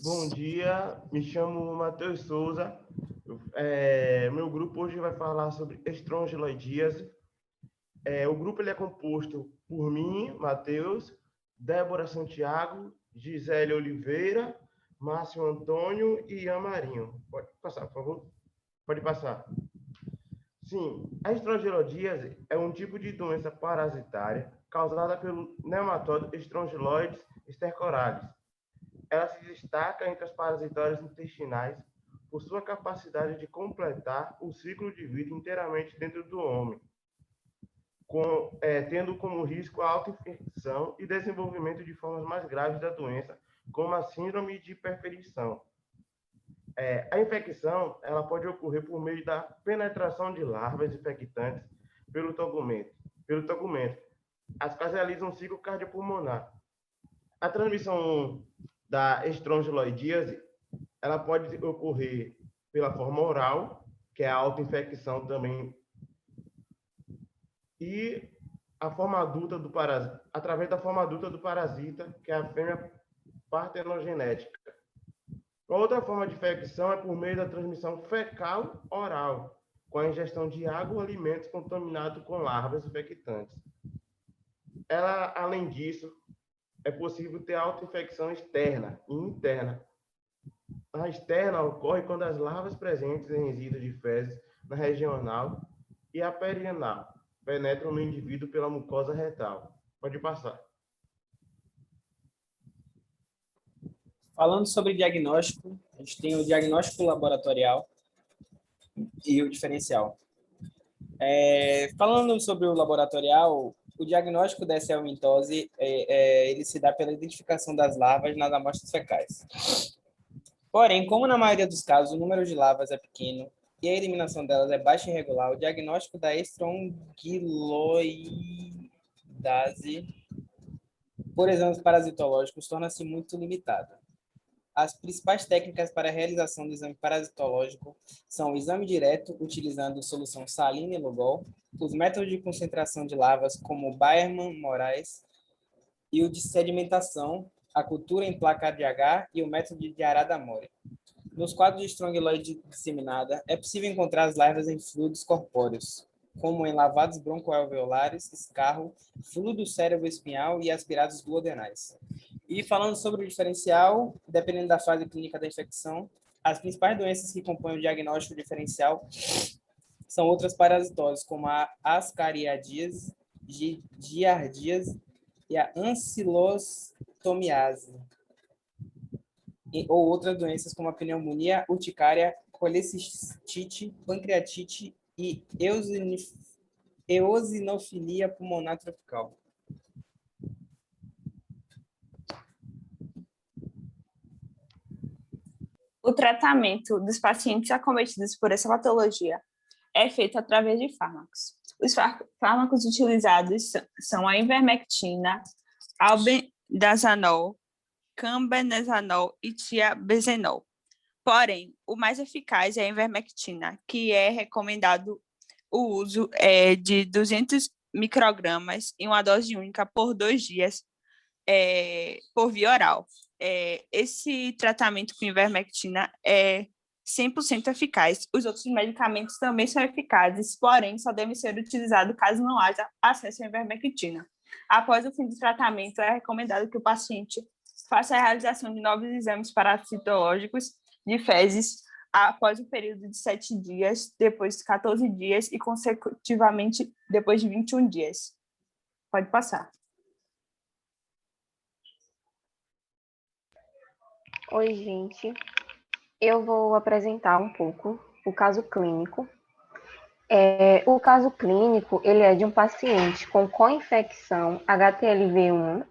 Bom dia, me chamo Matheus Souza. Meu grupo hoje vai falar sobre estrongiloidíase. O grupo ele é composto por mim, Matheus, Débora Santiago, Gisele Oliveira, Márcio Antônio e Ian Marinho. Pode passar, por favor? Pode passar. Sim, a estrongiloidíase é um tipo de doença parasitária causada pelo nematóide Strongyloides stercoralis. Ela se destaca entre as parasitórias intestinais por sua capacidade de completar o ciclo de vida inteiramente dentro do homem, tendo como risco a autoinfecção e desenvolvimento de formas mais graves da doença, como a síndrome de hiperferição. A infecção ela pode ocorrer por meio da penetração de larvas infectantes pelo togumento, as quais realizam um ciclo cardiopulmonar. A transmissão da estrongiloidíase ela pode ocorrer pela forma oral, que é a autoinfecção também, e a forma adulta do parasita, através da forma adulta do parasita, que é a fêmea partenogenética. A outra forma de infecção é por meio da transmissão fecal-oral, com a ingestão de água ou alimentos contaminados com larvas infectantes. Além disso, é possível ter autoinfecção externa e interna. A externa ocorre quando as larvas presentes em resíduos de fezes na região anal e a perianal penetram no indivíduo pela mucosa retal. Pode passar. Falando sobre diagnóstico, a gente tem o diagnóstico laboratorial e o diferencial. Falando sobre o laboratorial, o diagnóstico dessa helmintose ele se dá pela identificação das larvas nas amostras fecais. Porém, como na maioria dos casos o número de larvas é pequeno e a eliminação delas é baixa e irregular, o diagnóstico da estrongiloidase por exames parasitológicos torna-se muito limitado. As principais técnicas para a realização do exame parasitológico são o exame direto, utilizando solução salina e Lugol, os métodos de concentração de larvas, como Bayermann-Moraes, e o de sedimentação, a cultura em placa de agar e o método de Arada-Mori. Nos quadros de estrongiloide disseminada, é possível encontrar as larvas em fluidos corpóreos, como em lavados broncoalveolares, escarro, fluido cérebro-espinhal e aspirados duodenais. E falando sobre o diferencial, dependendo da fase clínica da infecção, as principais doenças que compõem o diagnóstico diferencial são outras parasitoses, como a ascariadíase, giardíase e a ancilostomiase, ou outras doenças como a pneumonia urticária, colecistite, pancreatite e eosinofilia pulmonar tropical. O tratamento dos pacientes acometidos por essa patologia é feito através de fármacos. Os fármacos utilizados são a ivermectina, albendazanol, cambenezanol e tiabezenol. Porém, o mais eficaz é a ivermectina, que é recomendado o uso de 200 microgramas em uma dose única por 2 dias por via oral. Esse tratamento com ivermectina é 100% eficaz. Os outros medicamentos também são eficazes, porém, só devem ser utilizados caso não haja acesso à ivermectina. Após o fim do tratamento, é recomendado que o paciente faça a realização de novos exames parasitológicos de fezes após o período de 7 dias, depois de 14 dias e, consecutivamente, depois de 21 dias. Pode passar. Oi, gente. Eu vou apresentar um pouco o caso clínico. O caso clínico, ele é de um paciente com co-infecção HTLV1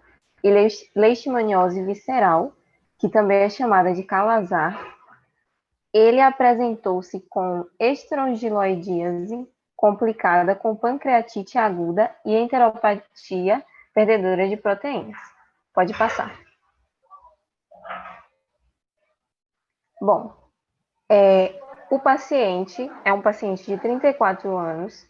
e leishmaniose visceral, que também é chamada de calazar. Ele apresentou-se com estrongiloidíase complicada com pancreatite aguda e enteropatia perdedora de proteínas. Pode passar. Bom, o paciente é um paciente de 34 anos,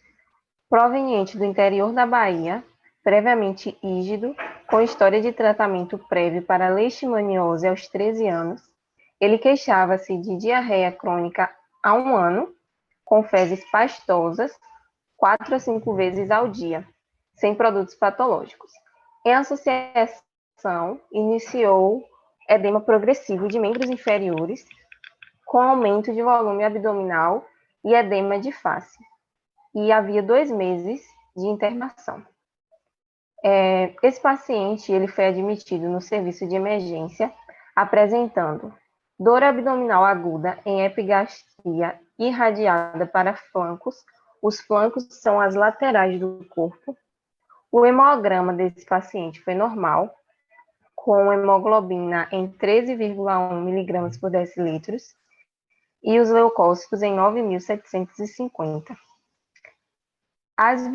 proveniente do interior da Bahia, previamente ígido, com história de tratamento prévio para leishmaniose aos 13 anos, Ele queixava-se de diarreia crônica há 1 ano, com fezes pastosas, 4 a 5 vezes ao dia, sem produtos patológicos. Em associação, iniciou edema progressivo de membros inferiores, com aumento de volume abdominal e edema de face. E havia 2 meses de internação. Esse paciente ele foi admitido no serviço de emergência, apresentando dor abdominal aguda em epigastria irradiada para flancos. Os flancos são as laterais do corpo. O hemograma desse paciente foi normal, com hemoglobina em 13,1 miligramas por decilitros e os leucócitos em 9.750. As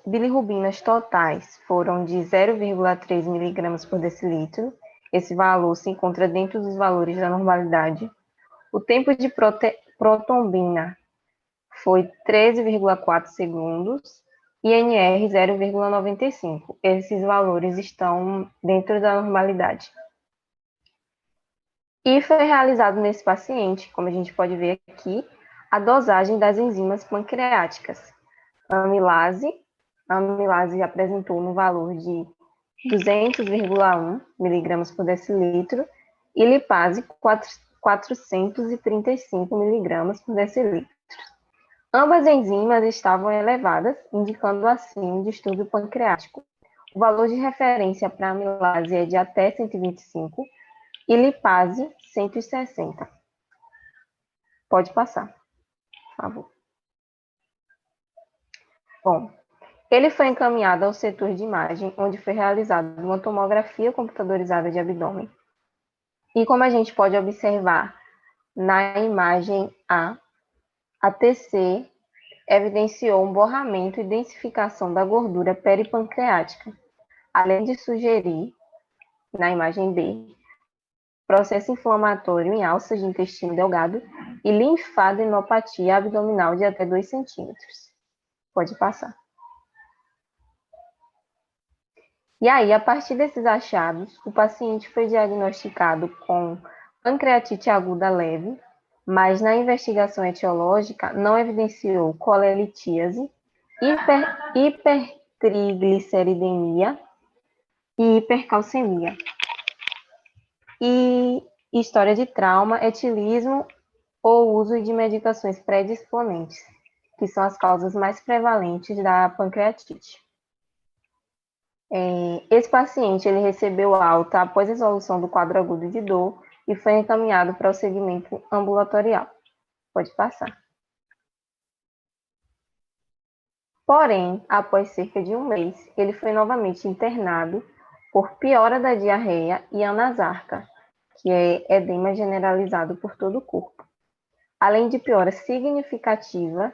bilirrubinas totais foram de 0,3 miligramas por decilitro. Esse valor se encontra dentro dos valores da normalidade. O tempo de protombina foi 13,4 segundos e NR 0,95. Esses valores estão dentro da normalidade. E foi realizado nesse paciente, como a gente pode ver aqui, a dosagem das enzimas pancreáticas. A amilase apresentou no valor de 200,1 miligramas por decilitro e lipase 435 miligramas por decilitro. Ambas enzimas estavam elevadas, indicando assim um distúrbio pancreático. O valor de referência para amilase é de até 125 e lipase 160. Pode passar, por favor. Bom, ele foi encaminhado ao setor de imagem, onde foi realizada uma tomografia computadorizada de abdômen. E como a gente pode observar na imagem a TC evidenciou um borramento e densificação da gordura peripancreática, além de sugerir, na imagem B, processo inflamatório em alças de intestino delgado e linfadenopatia abdominal de até 2 centímetros. Pode passar. E aí, a partir desses achados, o paciente foi diagnosticado com pancreatite aguda leve, mas na investigação etiológica não evidenciou colelitíase, hipertrigliceridemia e hipercalcemia. E história de trauma, etilismo ou uso de medicações predisponentes, que são as causas mais prevalentes da pancreatite. Esse paciente ele recebeu alta após a resolução do quadro agudo de dor e foi encaminhado para o segmento ambulatorial. Pode passar. Porém, após cerca de 1 mês, ele foi novamente internado por piora da diarreia e anasarca, que é edema generalizado por todo o corpo, além de piora significativa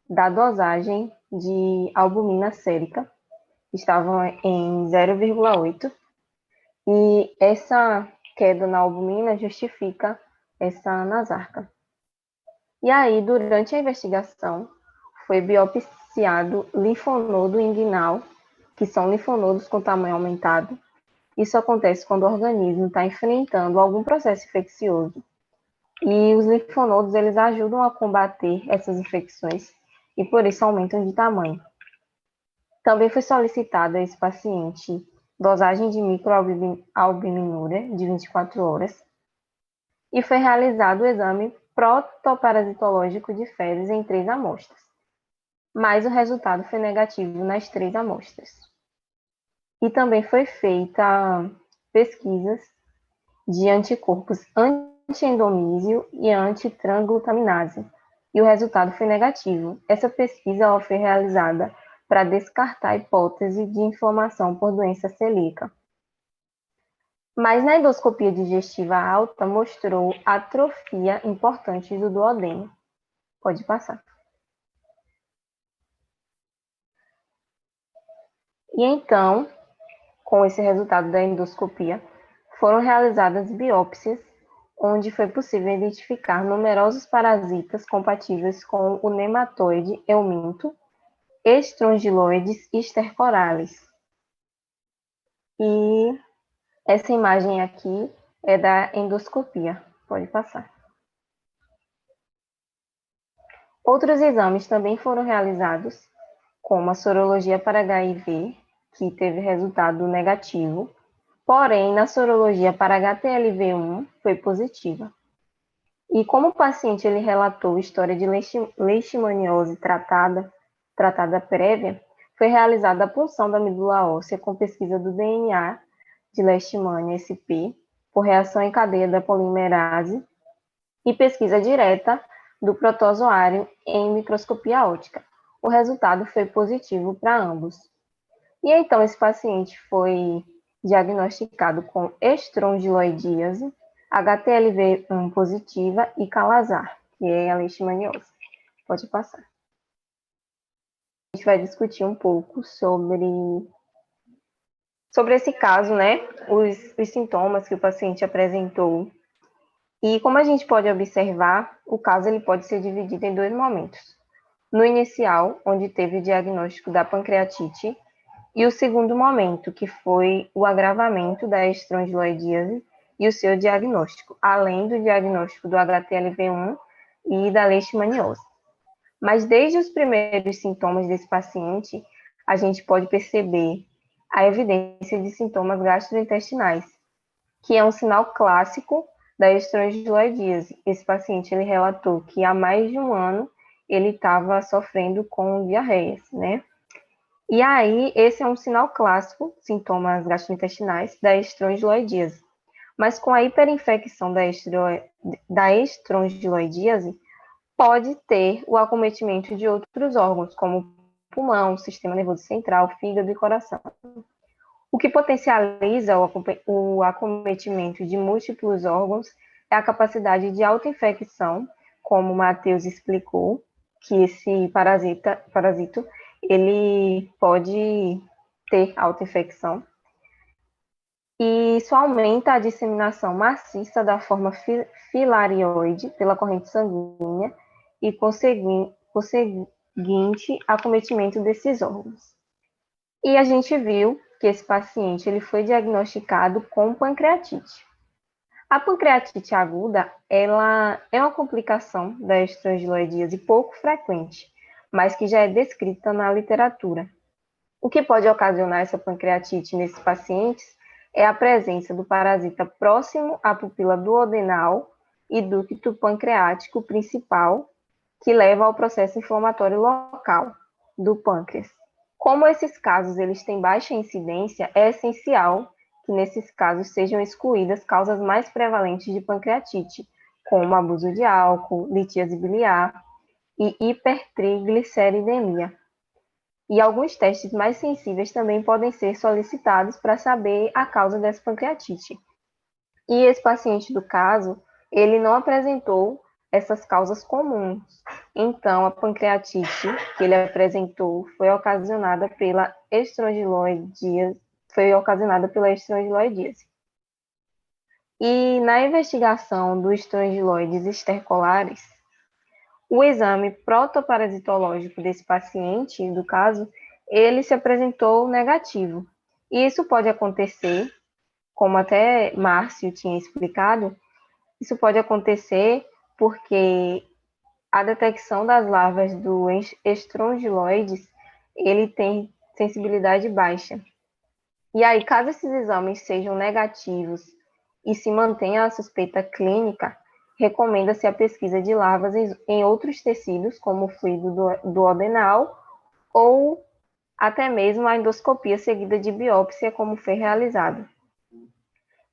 da dosagem de albumina sérica, estavam em 0,8, e essa queda na albumina justifica essa anasarca. E aí, durante a investigação, foi biopsiado linfonodo inguinal, que são linfonodos com tamanho aumentado. Isso acontece quando o organismo está enfrentando algum processo infeccioso. E os linfonodos, eles ajudam a combater essas infecções e por isso aumentam de tamanho. Também foi solicitado a esse paciente dosagem de microalbuminúria de 24 horas e foi realizado o exame protoparasitológico de fezes em 3 amostras, mas o resultado foi negativo nas 3 amostras. E também foi feita pesquisas de anticorpos anti-endomísio e anti-transglutaminase, e o resultado foi negativo. Essa pesquisa ela foi realizada para descartar a hipótese de inflamação por doença celíaca. Mas na endoscopia digestiva alta mostrou atrofia importante do duodeno. Pode passar. E então, com esse resultado da endoscopia, foram realizadas biópsias, onde foi possível identificar numerosos parasitas compatíveis com o nematóide euminto, Strongyloides stercoralis. E essa imagem aqui é da endoscopia. Pode passar. Outros exames também foram realizados, como a sorologia para HIV, que teve resultado negativo, porém, na sorologia para HTLV1 foi positiva. E como o paciente ele relatou história de leishmaniose tratada prévia, foi realizada a punção da medula óssea com pesquisa do DNA de Leishmania SP por reação em cadeia da polimerase e pesquisa direta do protozoário em microscopia óptica. O resultado foi positivo para ambos. E então esse paciente foi diagnosticado com estrongiloidíase, HTLV1 positiva e calazar, que é a leishmaniose. Pode passar. A gente vai discutir um pouco sobre esse caso, né? Os sintomas que o paciente apresentou. E como a gente pode observar, o caso ele pode ser dividido em dois momentos. No inicial, onde teve o diagnóstico da pancreatite, e o segundo momento, que foi o agravamento da estrongiloidíase e o seu diagnóstico, além do diagnóstico do HTLV1 e da leishmaniose. Mas desde os primeiros sintomas desse paciente, a gente pode perceber a evidência de sintomas gastrointestinais, que é um sinal clássico da estrongiloidíase. Esse paciente ele relatou que há mais de um ano ele estava sofrendo com diarreias, né? E aí, esse é um sinal clássico, sintomas gastrointestinais, da estrongiloidíase. Mas com a hiperinfecção da estrongiloidíase, pode ter o acometimento de outros órgãos, como pulmão, sistema nervoso central, fígado e coração. O que potencializa o acometimento de múltiplos órgãos é a capacidade de autoinfecção, como o Matheus explicou, que esse parasito ele pode ter autoinfecção. E isso aumenta a disseminação maciça da forma filarioide pela corrente sanguínea e conseguinte acometimento desses órgãos. E a gente viu que esse paciente ele foi diagnosticado com pancreatite. A pancreatite aguda, ela é uma complicação da estrongiloidíase pouco frequente, mas que já é descrita na literatura. O que pode ocasionar essa pancreatite nesses pacientes é a presença do parasita próximo à pupila duodenal e ducto pancreático principal, que leva ao processo inflamatório local do pâncreas. Como esses casos eles têm baixa incidência, é essencial que nesses casos sejam excluídas causas mais prevalentes de pancreatite, como abuso de álcool, litíase biliar e hipertrigliceridemia. E alguns testes mais sensíveis também podem ser solicitados para saber a causa dessa pancreatite. E esse paciente do caso, ele não apresentou essas causas comuns. Então, a pancreatite que ele apresentou foi ocasionada pela estrongiloidíase. E na investigação dos estrongiloides estercolares, o exame protoparasitológico desse paciente, do caso, ele se apresentou negativo. E isso pode acontecer, como até Márcio tinha explicado, isso pode acontecer porque a detecção das larvas do estrongiloides, ele tem sensibilidade baixa. E aí, caso esses exames sejam negativos e se mantenha a suspeita clínica, recomenda-se a pesquisa de larvas em outros tecidos, como o fluido duodenal, ou até mesmo a endoscopia seguida de biópsia, como foi realizado.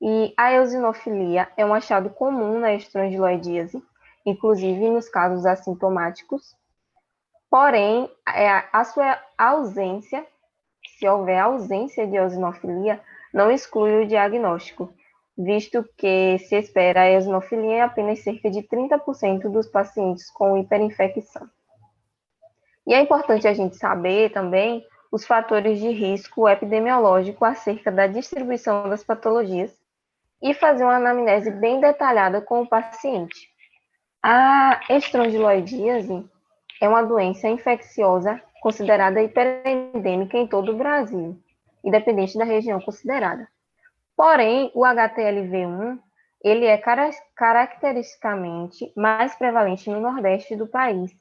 E a eosinofilia é um achado comum na estrongiloidíase, inclusive nos casos assintomáticos, porém, a sua ausência, se houver ausência de eosinofilia, não exclui o diagnóstico, visto que se espera a eosinofilia em apenas cerca de 30% dos pacientes com hiperinfecção. E é importante a gente saber também os fatores de risco epidemiológico acerca da distribuição das patologias e fazer uma anamnese bem detalhada com o paciente. A estrongiloidíase é uma doença infecciosa considerada hiperendêmica em todo o Brasil, independente da região considerada. Porém, o HTLV1, ele é caracteristicamente mais prevalente no Nordeste do país,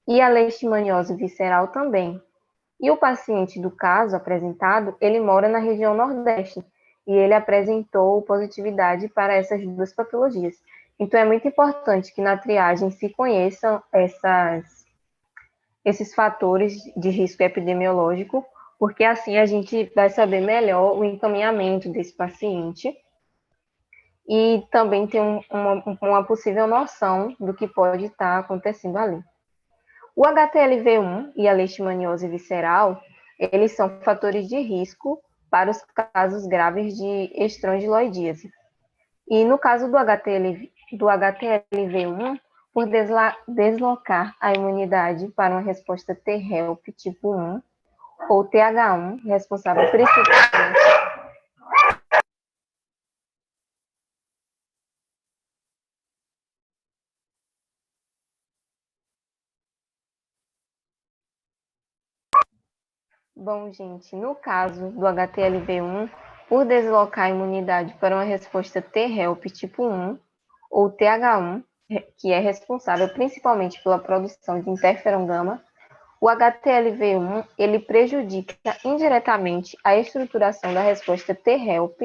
e a leishmaniose visceral também. E o paciente do caso apresentado, ele mora na região Nordeste, e ele apresentou positividade para essas duas patologias. Então, é muito importante que na triagem se conheçam esses fatores de risco epidemiológico, porque assim a gente vai saber melhor o encaminhamento desse paciente e também ter uma possível noção do que pode estar acontecendo ali. O HTLV1 e a leishmaniose visceral, eles são fatores de risco para os casos graves de estrongiloidíase. E no caso do HTLV1, por deslocar a imunidade para uma resposta T-help tipo 1 ou TH1, responsável principalmente Bom, gente, no caso do HTLV1, por deslocar a imunidade para uma resposta T-help tipo 1 ou TH1, que é responsável principalmente pela produção de interferon gama, o HTLV1 ele prejudica indiretamente a estruturação da resposta T-help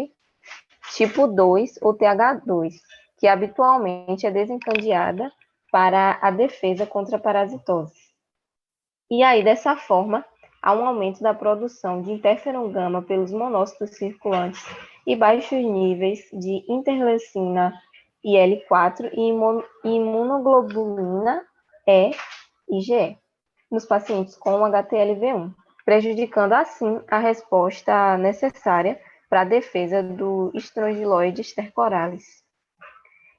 tipo 2 ou TH2, que habitualmente é desencadeada para a defesa contra a parasitose. E aí, dessa forma, há um aumento da produção de interferon gama pelos monócitos circulantes e baixos níveis de interleucina IL-4 e imunoglobulina E, IgE, nos pacientes com HTLV1, prejudicando assim a resposta necessária para a defesa do Strongyloides stercoralis.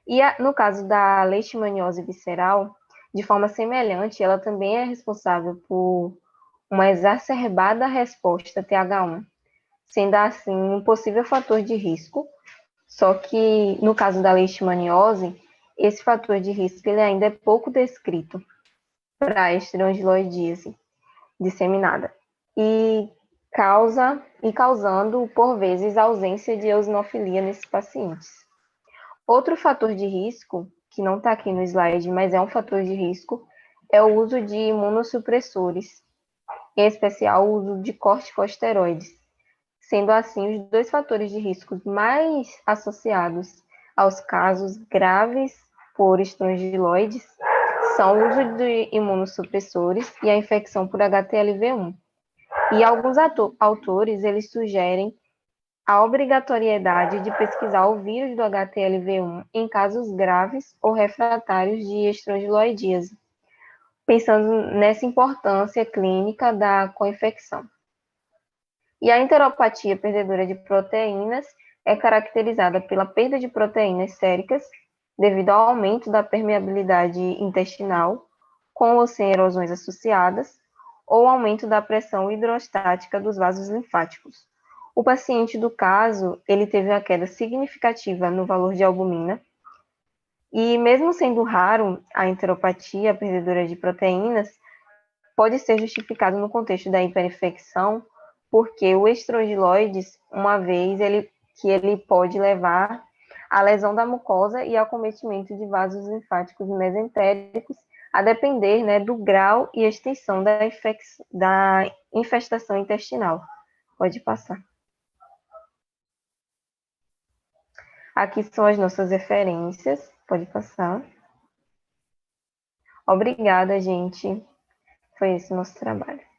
E no caso da leishmaniose visceral, de forma semelhante, ela também é responsável por uma exacerbada resposta TH1, sendo assim um possível fator de risco, só que no caso da leishmaniose, esse fator de risco ele ainda é pouco descrito para a estrongiloidíase disseminada e causando por vezes ausência de eosinofilia nesses pacientes. Outro fator de risco, que não está aqui no slide, mas é um fator de risco, é o uso de imunossupressores, em especial o uso de corticosteroides, sendo assim os dois fatores de risco mais associados aos casos graves por estrongiloides são o uso de imunossupressores e a infecção por HTLV1. E alguns autores, eles sugerem a obrigatoriedade de pesquisar o vírus do HTLV1 em casos graves ou refratários de estrongiloidíase, pensando nessa importância clínica da coinfecção. E a enteropatia perdedora de proteínas é caracterizada pela perda de proteínas séricas devido ao aumento da permeabilidade intestinal, com ou sem erosões associadas, ou aumento da pressão hidrostática dos vasos linfáticos. O paciente do caso, ele teve uma queda significativa no valor de albumina, e mesmo sendo raro a enteropatia perdedora de proteínas, pode ser justificado no contexto da hiperinfecção, porque o estrongiloides, uma vez ele pode levar à lesão da mucosa e ao acometimento de vasos linfáticos mesentéricos, a depender, né, do grau e extensão da infestação intestinal. Pode passar. Aqui são as nossas referências. Pode passar. Obrigada, gente. Foi esse o nosso trabalho.